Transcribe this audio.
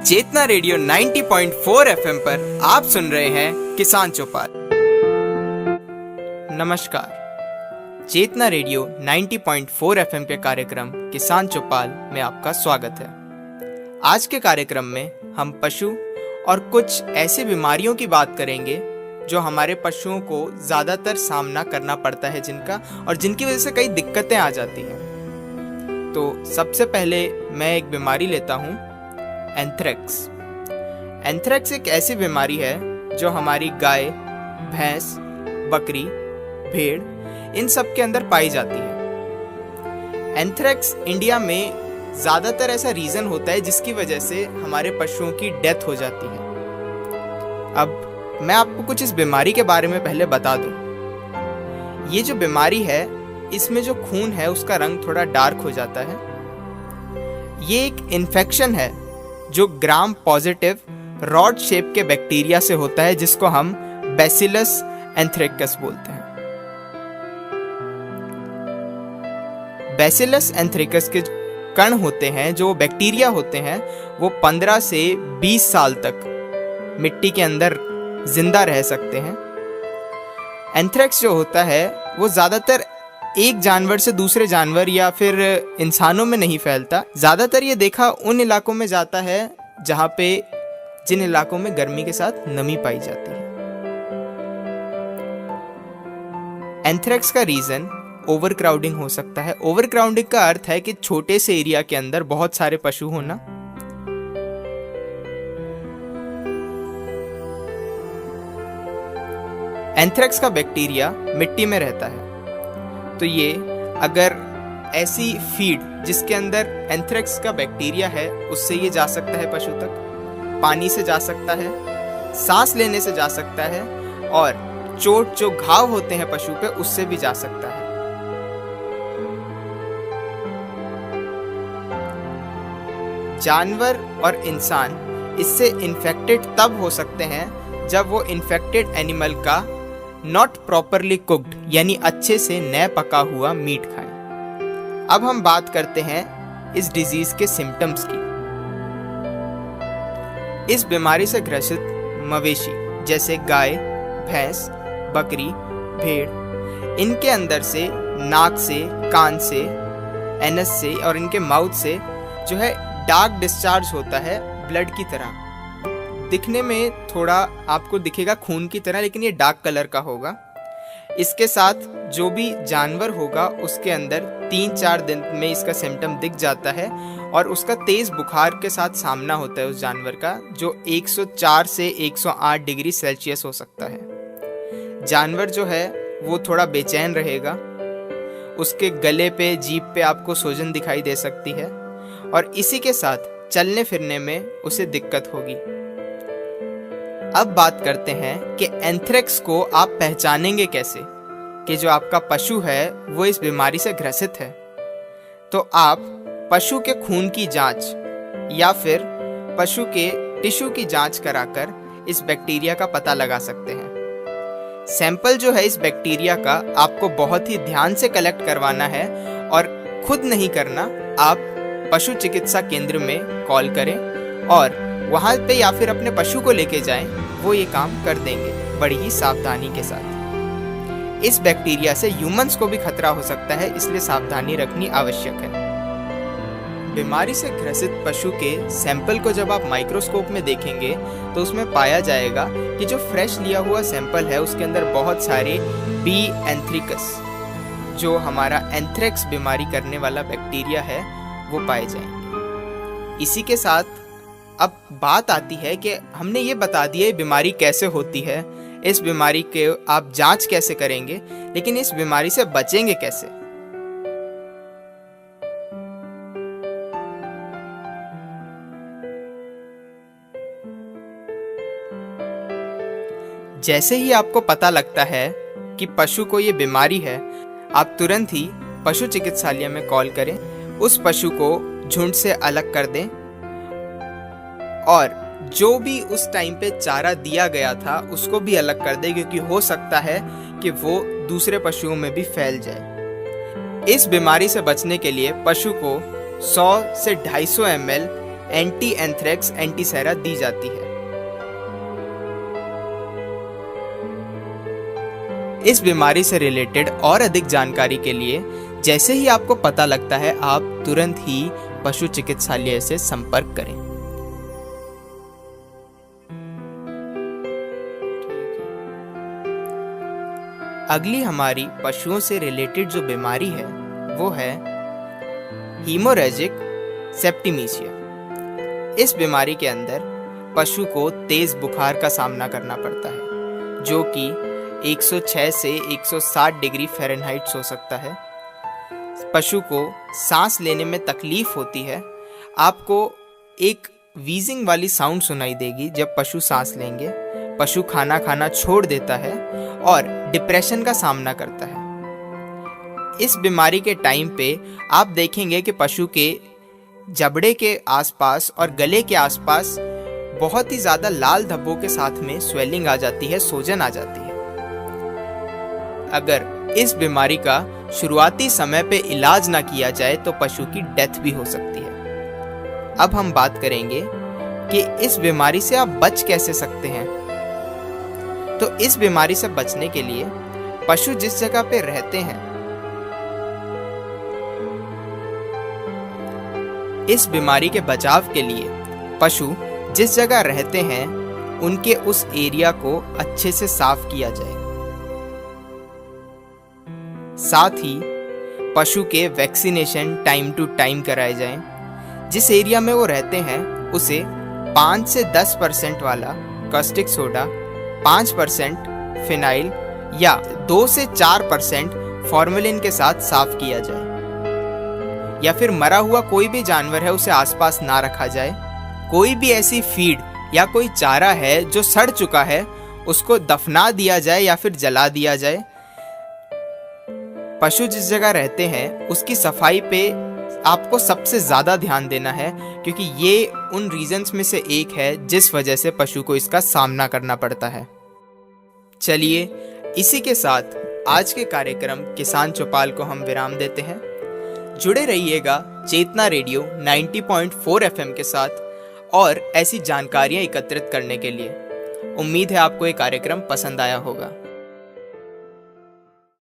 चेतना radio 90.4 FM पर आप सुन रहे हैं किसान चौपाल। नमस्कार, चेतना रेडियो 90.4 एफएम के कार्यक्रम किसान चौपाल में आपका स्वागत है। आज के कार्यक्रम में हम पशु और कुछ ऐसी बीमारियों की बात करेंगे जो हमारे पशुओं को ज़्यादातर सामना करना पड़ता है, जिनकी वजह से कई दिक्कतें आ जाती हैं। तो सबसे पहले मैं एक बीमारी लेता हूँ, एंथ्रेक्स। एंथ्रेक्स एक ऐसी बीमारी है जो हमारी गाय, भैंस, बकरी, भेड़ इन सब के अंदर पाई जाती है। एंथ्रेक्स इंडिया में ज़्यादातर ऐसा रीज़न होता है जिसकी वजह से हमारे पशुओं की डेथ हो जाती है। अब मैं आपको कुछ इस बीमारी के बारे में पहले बता दूं। ये जो बीमारी है, इसमें जो खून है उसका रंग थोड़ा डार्क हो जाता है। ये एक इन्फेक्शन है जो ग्राम पॉजिटिव रॉड शेप के बैक्टीरिया से होता है, जिसको हम बैसिलस एंथ्रेकस बोलते हैं। बैसिलस एंथ्रेकस के कण होते हैं, जो बैक्टीरिया होते हैं, वो 15 से 20 साल तक मिट्टी के अंदर जिंदा रह सकते हैं। एंथ्रेक्स जो होता है वो ज़्यादातर एक जानवर से दूसरे जानवर या फिर इंसानों में नहीं फैलता। ज़्यादातर ये देखा उन इलाकों में जाता है जिन इलाकों में गर्मी के साथ नमी पाई जाती है। एंथ्रेक्स का रीज़न ओवरक्राउडिंग हो सकता है। ओवरक्राउडिंग का अर्थ है कि छोटे से एरिया के अंदर बहुत सारे पशु होना। एंथ्रेक्स का बैक्टीरिया मिट्टी में रहता है, तो ये अगर ऐसी फीड जिसके अंदर एंथ्रेक्स का बैक्टीरिया है, उससे ये जा सकता है पशु तक, पानी से जा सकता है, सांस लेने से जा सकता है, और चोट जो घाव होते हैं पशु पे उससे भी जा सकता है। जानवर और इंसान इससे इन्फेक्टेड तब हो सकते हैं जब वो इन्फेक्टेड एनिमल का नॉट प्रॉपरली कुक्ड यानी अच्छे से न पका हुआ मीट खाएं। अब हम बात करते हैं इस डिजीज के सिम्टम्स की। इस बीमारी से ग्रसित मवेशी जैसे गाय, भैंस, बकरी, भेड़, इनके अंदर से, नाक से, कान से, एनस से और इनके माउथ से जो है डार्क डिस्चार्ज होता है, ब्लड की तरह। दिखने में थोड़ा आपको दिखेगा खून की तरह, लेकिन ये डार्क कलर का होगा। इसके साथ जो भी जानवर होगा उसके अंदर 3-4 दिन में इसका सिम्टम दिख जाता है, और उसका तेज बुखार के साथ सामना होता है उस जानवर का, जो 104 से 108 डिग्री सेल्सियस हो सकता है। जानवर जो है वो थोड़ा बेचैन रहेगा, उसके गले पे, जीभ पे आपको सूजन दिखाई दे सकती है, और इसी के साथ चलने फिरने में उसे दिक्कत होगी। अब बात करते हैं कि एंथ्रेक्स को आप पहचानेंगे कैसे कि जो आपका पशु है वो इस बीमारी से ग्रसित है। तो आप पशु के खून की जांच या फिर पशु के टिश्यू की जांच कराकर इस बैक्टीरिया का पता लगा सकते हैं। सैंपल जो है इस बैक्टीरिया का आपको बहुत ही ध्यान से कलेक्ट करवाना है, और खुद नहीं करना। आप पशु चिकित्सा केंद्र में कॉल करें और वहाँ पे या फिर अपने पशु को लेके जाएं, वो ये काम कर देंगे बड़ी ही सावधानी के साथ। इस बैक्टीरिया से ह्यूमंस को भी खतरा हो सकता है, इसलिए सावधानी रखनी आवश्यक है। बीमारी से ग्रसित पशु के सैंपल को जब आप माइक्रोस्कोप में देखेंगे तो उसमें पाया जाएगा कि जो फ्रेश लिया हुआ सैंपल है उसके अंदर बहुत सारे बी एंथ्रिकस, जो हमारा एंथ्रेक्स बीमारी करने वाला बैक्टीरिया है, वो पाए जाएंगे। इसी के साथ अब बात आती है कि हमने ये बता दिया बीमारी कैसे होती है, इस बीमारी के आप जांच कैसे करेंगे, लेकिन इस बीमारी से बचेंगे कैसे। जैसे ही आपको पता लगता है कि पशु को ये बीमारी है, आप तुरंत ही पशु चिकित्सालय में कॉल करें, उस पशु को झुंड से अलग कर दें, और जो भी उस टाइम पे चारा दिया गया था उसको भी अलग कर दे, क्योंकि हो सकता है कि वो दूसरे पशुओं में भी फैल जाए। इस बीमारी से बचने के लिए पशु को 100 से 250 ml एंटी एंथ्रेक्स एंटीसेरा दी जाती है। इस बीमारी से रिलेटेड और अधिक जानकारी के लिए जैसे ही आपको पता लगता है, आप तुरंत ही पशु चिकित्सालय से संपर्क करें। अगली हमारी पशुओं से रिलेटेड जो बीमारी है वो है हीमोरेजिक सेप्टिमीसिया। इस बीमारी के अंदर पशु को तेज बुखार का सामना करना पड़ता है, जो कि 106 से 160 डिग्री फ़ारेनहाइट हो सकता है। पशु को सांस लेने में तकलीफ होती है। आपको एक वीजिंग वाली साउंड सुनाई देगी जब पशु सांस लेंगे। पशु खाना खाना छोड़ देता है और डिप्रेशन का सामना करता है। इस बीमारी के टाइम पे आप देखेंगे कि पशु के जबड़े के आसपास और गले के आसपास बहुत ही ज़्यादा लाल धब्बों के साथ में स्वेलिंग आ जाती है, सूजन आ जाती है। अगर इस बीमारी का शुरुआती समय पे इलाज ना किया जाए तो पशु की डेथ भी हो सकती है। अब हम बात करेंगे कि इस बीमारी से आप बच कैसे सकते हैं। तो इस बीमारी से बचने के लिए पशु जिस जगह पे रहते हैं, इस बीमारी के बचाव के लिए पशु जिस जगह रहते हैं उनके उस एरिया को अच्छे से साफ किया जाए। साथ ही पशु के वैक्सीनेशन टाइम टू टाइम कराए जाएं। जिस एरिया में वो रहते हैं उसे 5 से 10% वाला कास्टिक सोडा, 5% फिनाइल या 2 से 4% फॉर्मेलिन के साथ साफ किया जाए। या फिर मरा हुआ कोई भी जानवर है उसे आसपास ना रखा जाए। कोई भी ऐसी फीड या कोई चारा है जो सड़ चुका है उसको दफना दिया जाए या फिर जला दिया जाए। पशु जिस जगह रहते हैं उसकी सफाई पे आपको सबसे ज़्यादा ध्यान देना है, क्योंकि ये उन रीजंस में से एक है जिस वजह से पशु को इसका सामना करना पड़ता है। चलिए इसी के साथ आज के कार्यक्रम किसान चौपाल को हम विराम देते हैं। जुड़े रहिएगा चेतना रेडियो 90.4 FM के साथ और ऐसी जानकारियाँ एकत्रित करने के लिए। उम्मीद है आपको ये कार्यक्रम पसंद आया होगा।